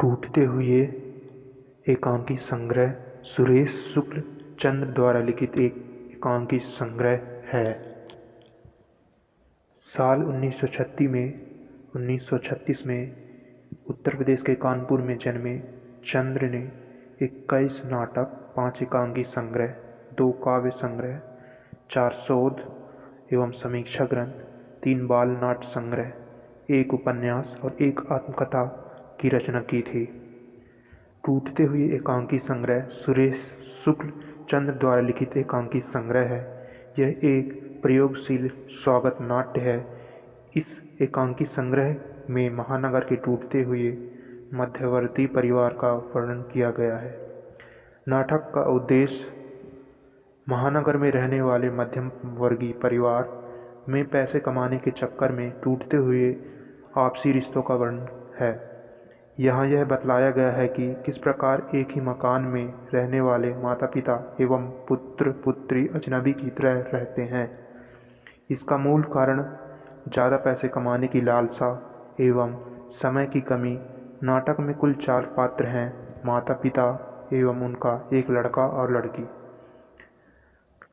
टूटते हुए एकांकी संग्रह सुरेश शुक्ल चंद्र द्वारा लिखित एक एकांकी संग्रह है। साल 1936 में उत्तर प्रदेश के कानपुर में जन्मे चंद्र ने 21 नाटक, 5 एकांकी संग्रह, 2 काव्य संग्रह, 4 शोध एवं समीक्षा ग्रंथ, 3 बाल नाट्य संग्रह, 1 उपन्यास और 1 आत्मकथा की रचना की थी। टूटते हुए एकांकी संग्रह सुरेश शुक्ल चंद्र द्वारा लिखित एकांकी संग्रह है। यह एक प्रयोगशील स्वागत नाट्य है। इस एकांकी संग्रह में महानगर के टूटते हुए मध्यवर्ती परिवार का वर्णन किया गया है। नाटक का उद्देश्य महानगर में रहने वाले मध्यम वर्गीय परिवार में पैसे कमाने के चक्कर में टूटते हुए आपसी रिश्तों का वर्णन है। यहाँ यह बतलाया गया है कि किस प्रकार एक ही मकान में रहने वाले माता पिता एवं पुत्र पुत्री अजनबी की तरह रहते हैं। इसका मूल कारण ज़्यादा पैसे कमाने की लालसा एवं समय की कमी। नाटक में कुल 4 पात्र हैं, माता पिता एवं उनका एक लड़का और लड़की।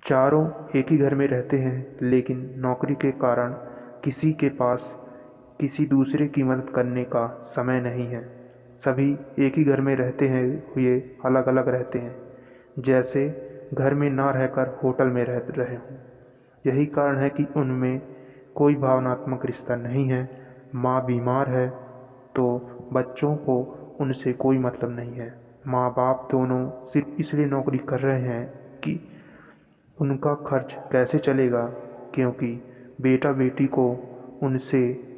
चारों एक ही घर में रहते हैं, लेकिन नौकरी के कारण किसी के पास किसी दूसरे की मदद करने का समय नहीं है। सभी एक ही घर में रहते हुए अलग अलग रहते हैं, जैसे घर में ना रहकर होटल में रह रहे हों। यही कारण है कि उनमें कोई भावनात्मक रिश्ता नहीं है। माँ बीमार है तो बच्चों को उनसे कोई मतलब नहीं है। माँ बाप दोनों सिर्फ इसलिए नौकरी कर रहे हैं कि उनका खर्च कैसे चलेगा, क्योंकि बेटा बेटी को उनसे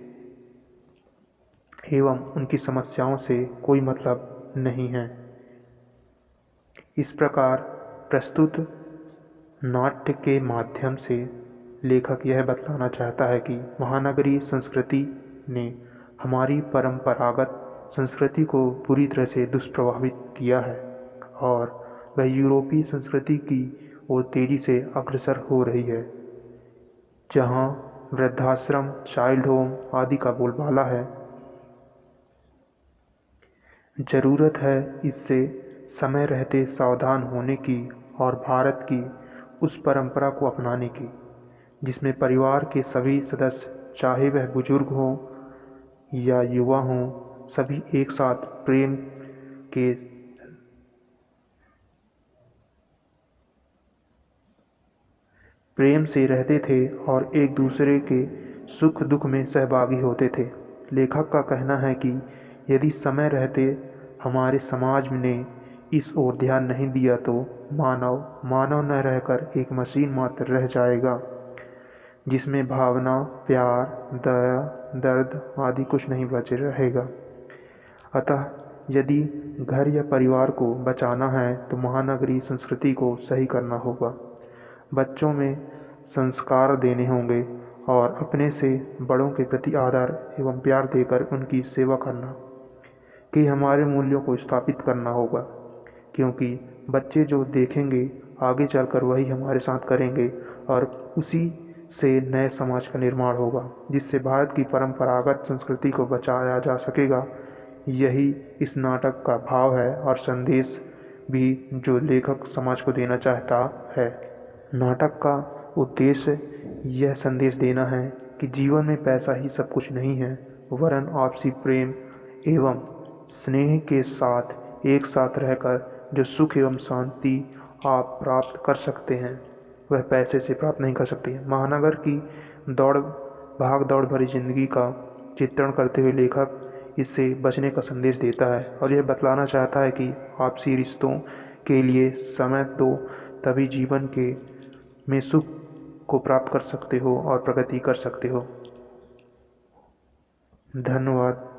एवं उनकी समस्याओं से कोई मतलब नहीं है। इस प्रकार प्रस्तुत नाट्य के माध्यम से लेखक यह बतलाना चाहता है कि महानगरीय संस्कृति ने हमारी परंपरागत संस्कृति को पूरी तरह से दुष्प्रभावित किया है और वह यूरोपीय संस्कृति की ओर तेजी से अग्रसर हो रही है, जहां वृद्धाश्रम, चाइल्ड होम आदि का बोलबाला है। जरूरत है इससे समय रहते सावधान होने की और भारत की उस परंपरा को अपनाने की, जिसमें परिवार के सभी सदस्य, चाहे वह बुजुर्ग हों या युवा हों, सभी एक साथ प्रेम से रहते थे और एक दूसरे के सुख दुख में सहभागी होते थे। लेखक का कहना है कि यदि समय रहते हमारे समाज ने इस ओर ध्यान नहीं दिया तो मानव न रहकर एक मशीन मात्र रह जाएगा, जिसमें भावना, प्यार, दया, दर्द आदि कुछ नहीं बच रहेगा। अतः यदि घर या परिवार को बचाना है तो महानगरीय संस्कृति को सही करना होगा। बच्चों में संस्कार देने होंगे और अपने से बड़ों के प्रति आदर एवं प्यार देकर उनकी सेवा करना कि हमारे मूल्यों को स्थापित करना होगा, क्योंकि बच्चे जो देखेंगे आगे चलकर वही हमारे साथ करेंगे और उसी से नए समाज का निर्माण होगा, जिससे भारत की परंपरागत संस्कृति को बचाया जा सकेगा। यही इस नाटक का भाव है और संदेश भी जो लेखक समाज को देना चाहता है। नाटक का उद्देश्य यह संदेश देना है कि जीवन में पैसा ही सब कुछ नहीं है, वरन आपसी प्रेम एवं स्नेह के साथ एक साथ रहकर जो सुख एवं शांति आप प्राप्त कर सकते हैं, वह पैसे से प्राप्त नहीं कर सकते हैं। महानगर की भाग दौड़ भरी जिंदगी का चित्रण करते हुए लेखक इससे बचने का संदेश देता है और यह बतलाना चाहता है कि आपसी रिश्तों के लिए समय दो, तभी जीवन में सुख को प्राप्त कर सकते हो और प्रगति कर सकते हो। धन्यवाद।